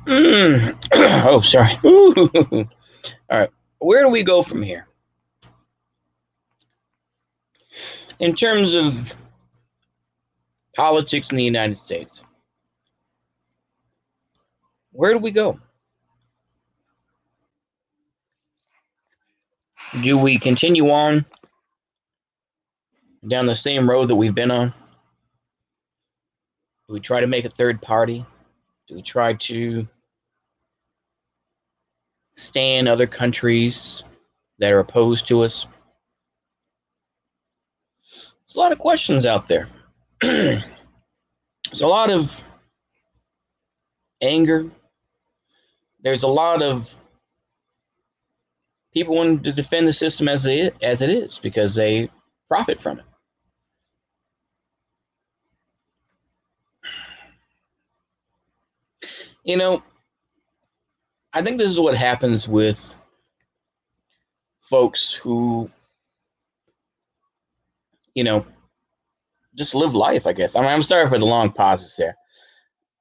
Oh, sorry. Ooh. All right. Where do we go from here? In terms of politics in the United States, where do we go? Do we continue on down the same road that we've been on? Do we try to make a third party? Do we try to stand other countries that are opposed to us? There's a lot of questions out there. There's a lot of anger. There's a lot of people wanting to defend the system as it is because they profit from it. You know, I think this is what happens with folks who, you know, just live life, I guess. I'm sorry for the long pauses there,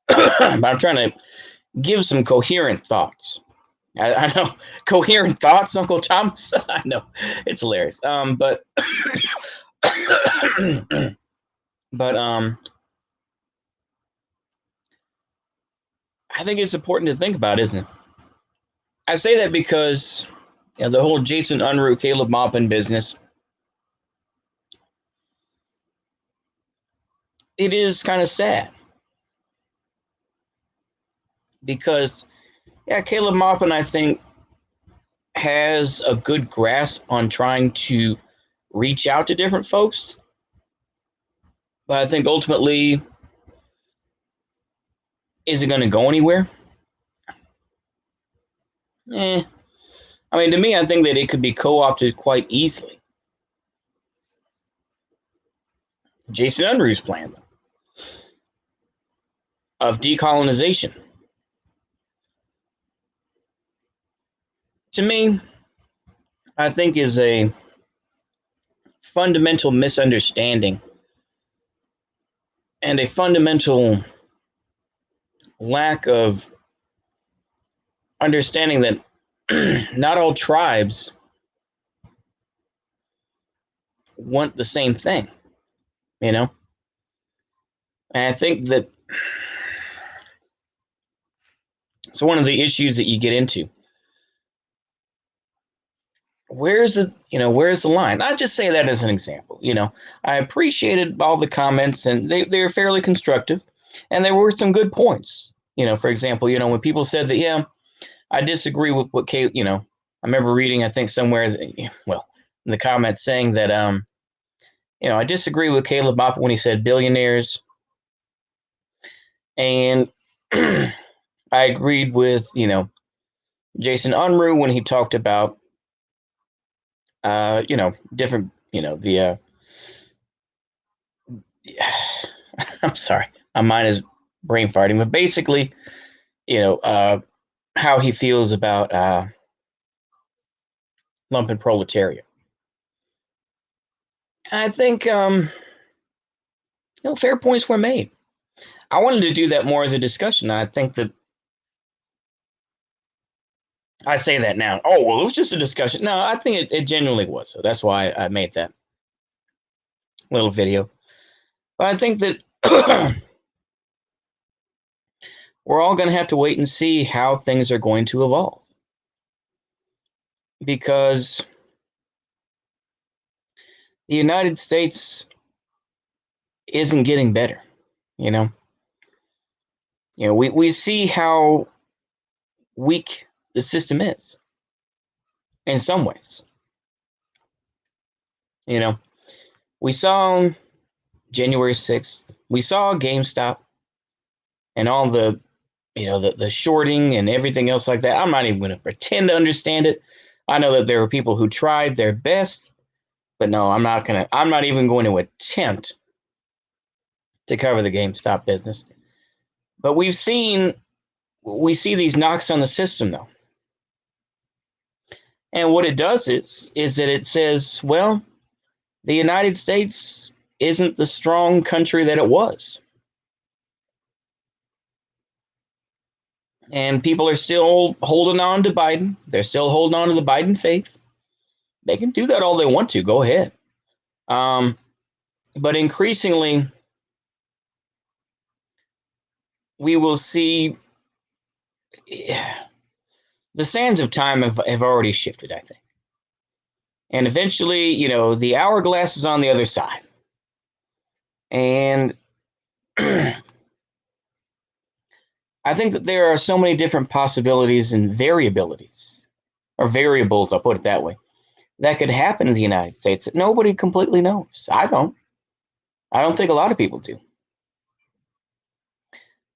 but I'm trying to give some coherent thoughts. I know coherent thoughts, Uncle Thomas. I know it's hilarious. But I think it's important to think about, isn't it? I say that because the whole Jason Unruh, Caleb Maupin business, it is kind of sad because, yeah, Caleb Maupin, I think, has a good grasp on trying to reach out to different folks. But I think ultimately, is it going to go anywhere? Eh. I mean, to me, I think that it could be co opted quite easily. Jason Unruh's plan, though, of decolonization, to me, I think is a fundamental misunderstanding and a fundamental lack of understanding that not all tribes want the same thing, you know? And I think that so one of the issues that you get into, where's the line? I just say that as an example. I appreciated all the comments and they're fairly constructive and there were some good points. For example, when people said that, yeah, I disagree with what Kate, I remember reading, I think somewhere, well, in the comments saying that, I disagree with Caleb Moffitt when he said billionaires. And I agreed with, Jason Unruh when he talked about, different, I'm sorry, my mind is brain farting, but basically, how he feels about lumpen proletariat. I think, fair points were made. I wanted to do that more as a discussion. I think that I say that now. Oh, well, it was just a discussion. No, I think it genuinely was. So that's why I made that little video. But I think that we're all going to have to wait and see how things are going to evolve. Because the United States isn't getting better, you know? We see how weak the system is in some ways. We saw January 6th, we saw GameStop and all the the shorting and everything else like that. I'm not even going to pretend to understand it. I know that there were people who tried their best, but no, I'm not even going to attempt to cover the GameStop business. But we see these knocks on the system though. And what it does is that it says, well, the United States isn't the strong country that it was. And people are still holding on to Biden. They're still holding on to the Biden faith. They can do that all they want to. Go ahead. But increasingly, we will see the sands of time have already shifted, I think. And eventually, the hourglass is on the other side. And I think that there are so many different possibilities and variabilities, or variables, I'll put it that way, that could happen in the United States that nobody completely knows. I don't. I don't think a lot of people do.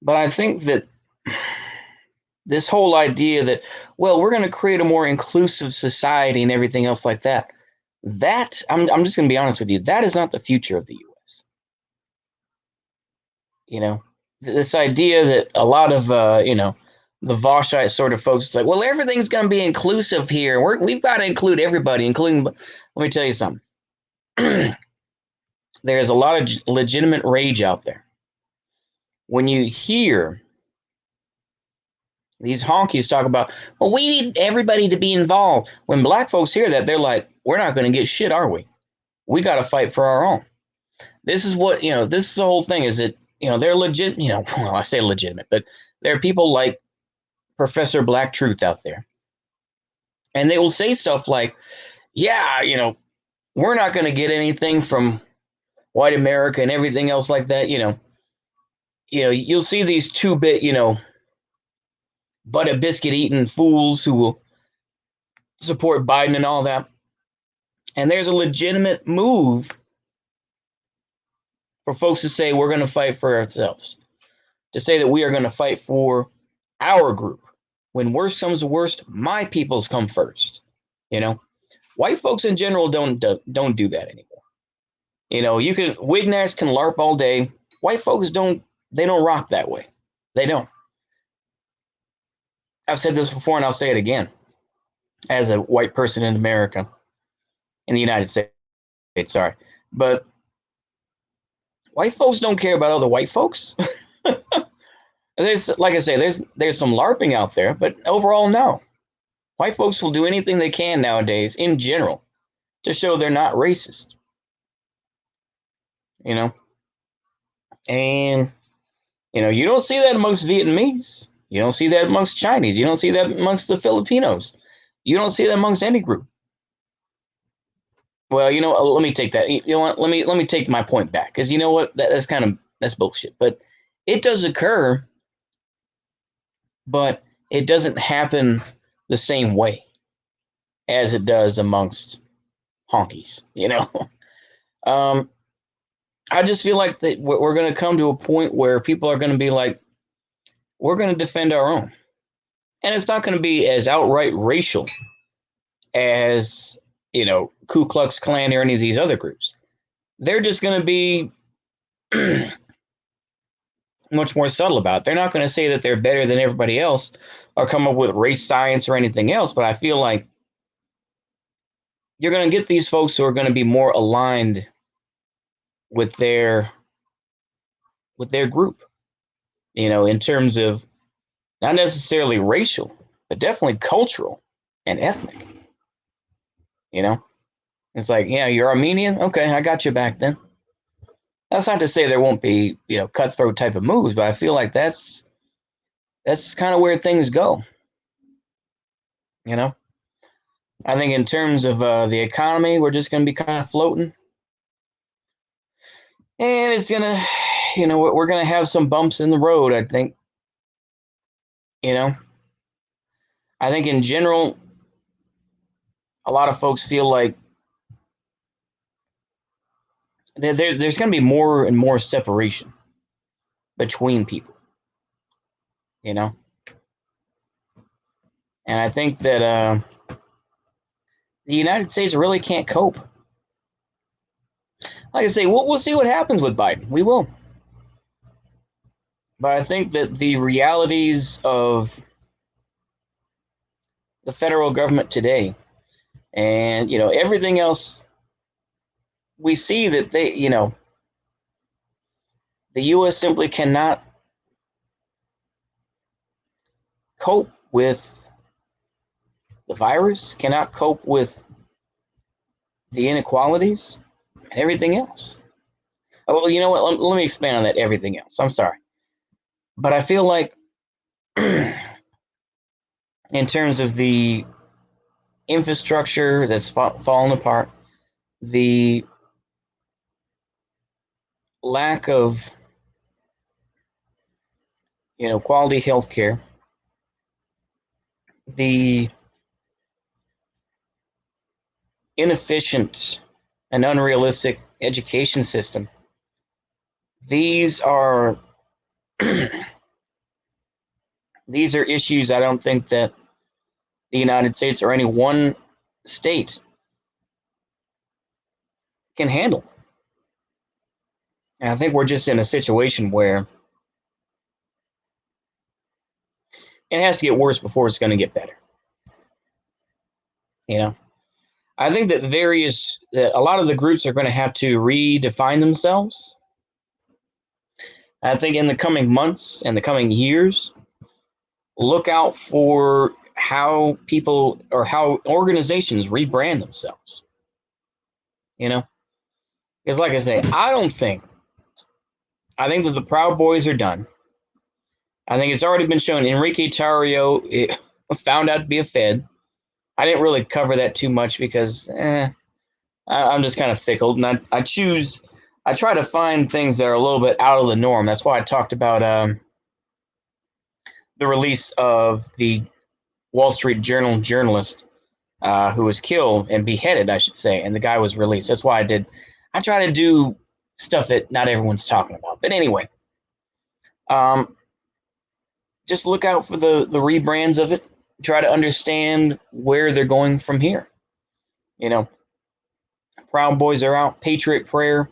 But I think that this whole idea that, well, we're going to create a more inclusive society and everything else like that, I'm just going to be honest with you, that is not the future of the U.S. This idea that a lot of, the Voshite sort of folks, like, well, everything's going to be inclusive here. We've got to include everybody, including, let me tell you something. There's a lot of legitimate rage out there. When you hear these honkies talk about, well, we need everybody to be involved. When black folks hear that, they're like, we're not going to get shit, are we? We got to fight for our own. This is what, this is the whole thing is that, they're legit, well, I say legitimate, but there are people like Professor Black Truth out there. And they will say stuff like, yeah, we're not going to get anything from white America and everything else like that. You'll see these 2-bit, butter biscuit eating fools who will support Biden and all that. And there's a legitimate move for folks to say we're going to fight for ourselves, to say that we are going to fight for our group. When worst comes to worst, my peoples come first. White folks in general don't do that anymore. You can Wignass can LARP all day. White folks don't rock that way. They don't. I've said this before and I'll say it again. As a white person in America, in the United States, sorry. But white folks don't care about other white folks. There's, like I say, there's some LARPing out there, but overall, no. White folks will do anything they can nowadays, in general, to show they're not racist. And, you don't see that amongst Vietnamese. You don't see that amongst Chinese. You don't see that amongst the Filipinos. You don't see that amongst any group. Well, let me take that. You know what? Let me take my point back, because you know what? That's bullshit. But it does occur, but it doesn't happen the same way as it does amongst honkies. I just feel like that we're going to come to a point where people are going to be like, we're going to defend our own, and it's not going to be as outright racial as Ku Klux Klan or any of these other groups. They're just going to be much more subtle about it. They're not going to say that they're better than everybody else or come up with race science or anything else, but I feel like you're going to get these folks who are going to be more aligned with their group, in terms of not necessarily racial, but definitely cultural and ethnic. It's like, yeah, you're Armenian? Okay, I got you back then. That's not to say there won't be, cutthroat type of moves, but I feel like that's kind of where things go. I think in terms of the economy, we're just going to be kind of floating. And it's going to, we're going to have some bumps in the road, I think. I think in general, a lot of folks feel like there's going to be more and more separation between people, and I think that the United States really can't cope. Like I say, we'll see what happens with Biden. We will. But I think that the realities of the federal government today and, everything else, we see that the U.S. simply cannot cope with the virus, cannot cope with the inequalities, and everything else. Oh, well, you know what? Let me expand on that. Everything else. I'm sorry, but I feel like, in terms of the infrastructure that's fallen apart, the lack of quality health care, the inefficient and unrealistic education system. These are these are issues I don't think that the United States or any one state can handle. And I think we're just in a situation where it has to get worse before it's going to get better. You know, I think that a lot of the groups are going to have to redefine themselves. I think in the coming months and the coming years, look out for how people or how organizations rebrand themselves. Because like I say, I think that the Proud Boys are done. I think it's already been shown. Enrique Tarrio found out to be a Fed. I didn't really cover that too much because I'm just kind of fickle, and I try to find things that are a little bit out of the norm. That's why I talked about the release of the Wall Street Journal journalist who was killed and beheaded, I should say, and the guy was released. That's why I try to do stuff that not everyone's talking about. But anyway, just look out for the rebrands of it. Try to understand where they're going from here. Proud Boys are out. Patriot Prayer.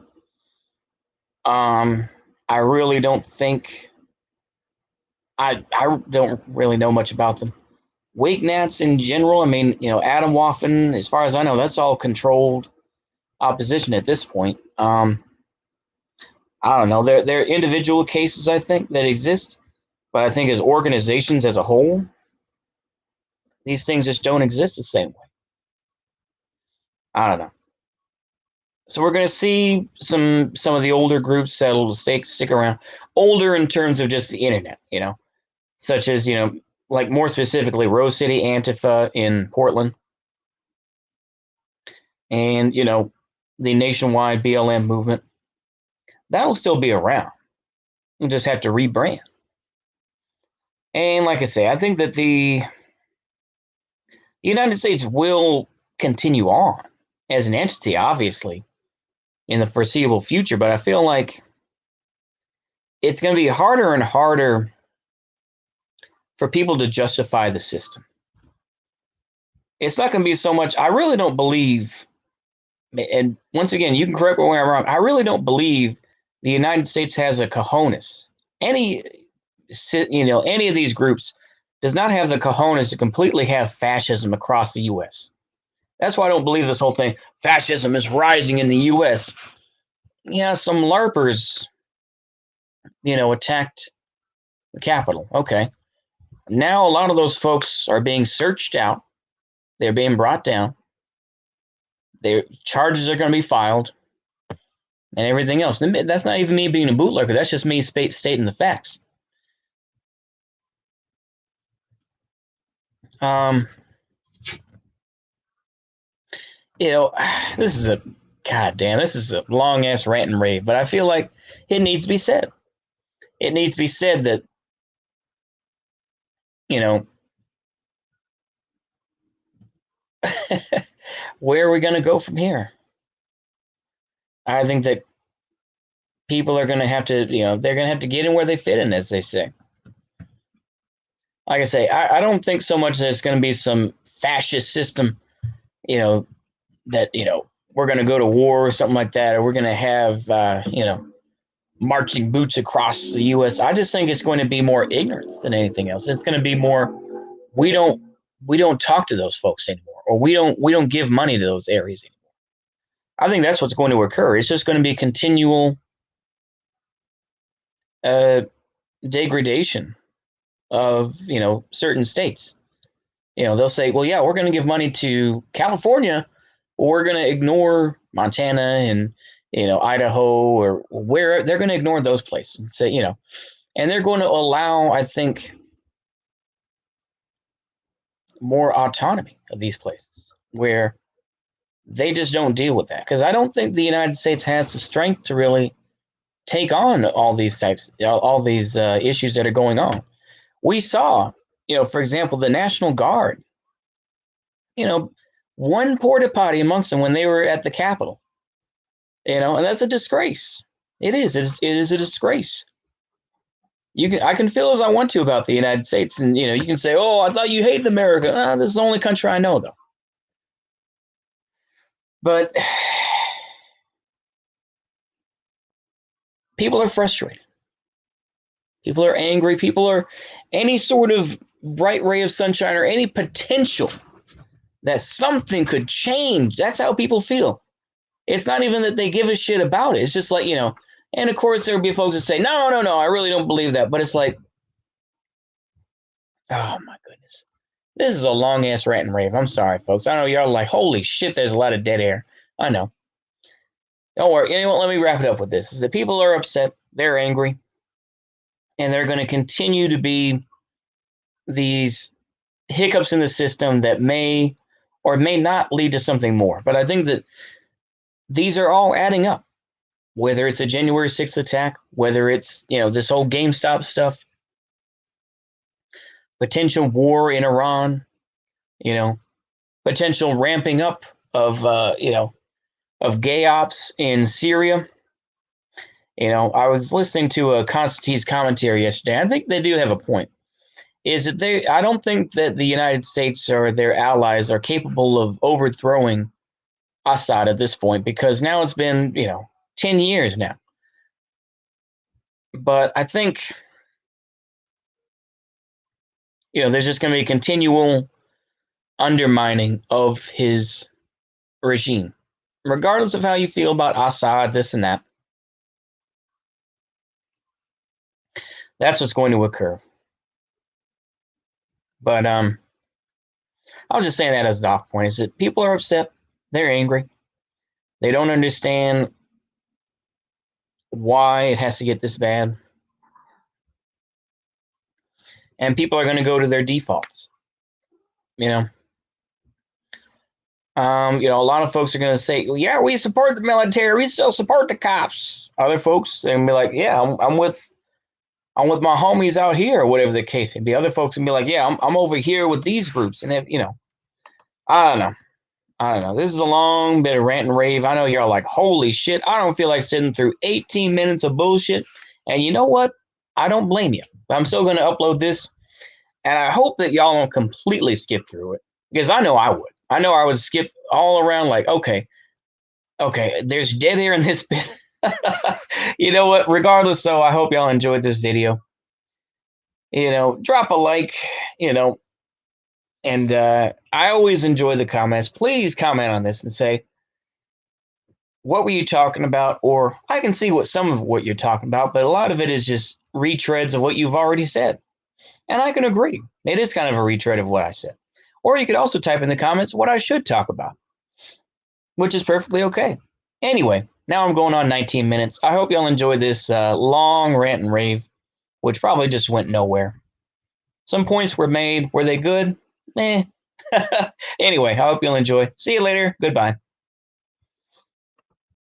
I really don't think I don't really know much about them. Wake Nats in general. I mean, Adam Waffen. As far as I know, that's all controlled opposition at this point. I don't know. There are individual cases I think that exist, but I think as organizations as a whole, these things just don't exist the same way. I don't know. So we're going to see some of the older groups that'll stick around. Older in terms of just the internet, such as like more specifically Rose City Antifa in Portland, and the nationwide BLM movement. That'll still be around. We'll just have to rebrand. And like I say, I think that the United States will continue on as an entity, obviously, in the foreseeable future. But I feel like it's going to be harder and harder for people to justify the system. It's not going to be so much. I really don't believe, and once again, you can correct me where I'm wrong. I really don't believe the United States has a cojones. Any of these groups does not have the cojones to completely have fascism across the U.S. That's why I don't believe this whole thing. Fascism is rising in the U.S. Yeah, some LARPers, attacked the Capitol. Okay. Now a lot of those folks are being searched out. They're being brought down. Their charges are going to be filed and everything else. That's not even me being a bootlegger. That's just me stating the facts. This is a long ass rant and rave, but I feel like it needs to be said. It needs to be said that, where are we going to go from here? I think that people are going to have to, they're going to have to get in where they fit in, as they say. Like I say, I don't think so much that it's going to be some fascist system, that, we're going to go to war or something like that, or we're going to have, marching boots across the U.S. I just think it's going to be more ignorance than anything else. It's going to be more, we don't talk to those folks anymore, or we don't give money to those areas anymore. I think that's what's going to occur. It's just going to be continual degradation of, certain states. They'll say, well, yeah, we're going to give money to California, but we're going to ignore Montana and, Idaho or where they're going to ignore those places and say, and they're going to allow, I think, more autonomy of these places where they just don't deal with that. Because I don't think the United States has the strength to really take on all these issues that are going on. We saw, for example, the National Guard, you know, one porta potty amongst them when they were at the Capitol, and that's a disgrace. It is. It is a disgrace. I can feel as I want to about the United States, and you can say, "Oh, I thought you hated America." This is the only country I know, though. But people are frustrated. People are angry. People are any sort of bright ray of sunshine or any potential that something could change. That's how people feel. It's not even that they give a shit about it. It's just like, and of course there'll be folks that say, no, no, no, I really don't believe that. But it's like, oh my goodness. This is a long ass rant and rave. I'm sorry, folks. I know y'all are like, holy shit, there's a lot of dead air. I know. Don't worry. You know what? Let me wrap it up with this. Is that people are upset. They're angry. And they're going to continue to be these hiccups in the system that may or may not lead to something more. But I think that these are all adding up, whether it's a January 6th attack, whether it's, this whole GameStop stuff, potential war in Iran, potential ramping up of, of gay ops in Syria. I was listening to a Constantine's commentary yesterday. I think they do have a point. Is that I don't think that the United States or their allies are capable of overthrowing Assad at this point, because now it's been, 10 years now. But I think, there's just going to be a continual undermining of his regime, regardless of how you feel about Assad, this and that. That's what's going to occur. But I was just saying that as an off point, is that people are upset. They're angry. They don't understand why it has to get this bad. And people are going to go to their defaults. A lot of folks are going to say, well, yeah, we support the military. We still support the cops. Other folks are going to be like, yeah, I'm with my homies out here, or whatever the case may be. Other folks can be like, yeah, I'm over here with these groups. And, I don't know. This is a long bit of rant and rave. I know you're like, holy shit, I don't feel like sitting through 18 minutes of bullshit. And you know what? I don't blame you. But I'm still going to upload this. And I hope that y'all don't completely skip through it, because I know I would. I know I would skip all around like, okay, there's dead air in this bit. You know what? Regardless, so I hope y'all enjoyed this video. Drop a like, and I always enjoy the comments. Please comment on this and say, what were you talking about? Or I can see some of what you're talking about, but a lot of it is just retreads of what you've already said. And I can agree. It is kind of a retread of what I said. Or you could also type in the comments what I should talk about, which is perfectly okay. Anyway, now I'm going on 19 minutes. I hope y'all enjoyed this long rant and rave, which probably just went nowhere. Some points were made. Were they good? Anyway, I hope you'll enjoy. See you later. Goodbye.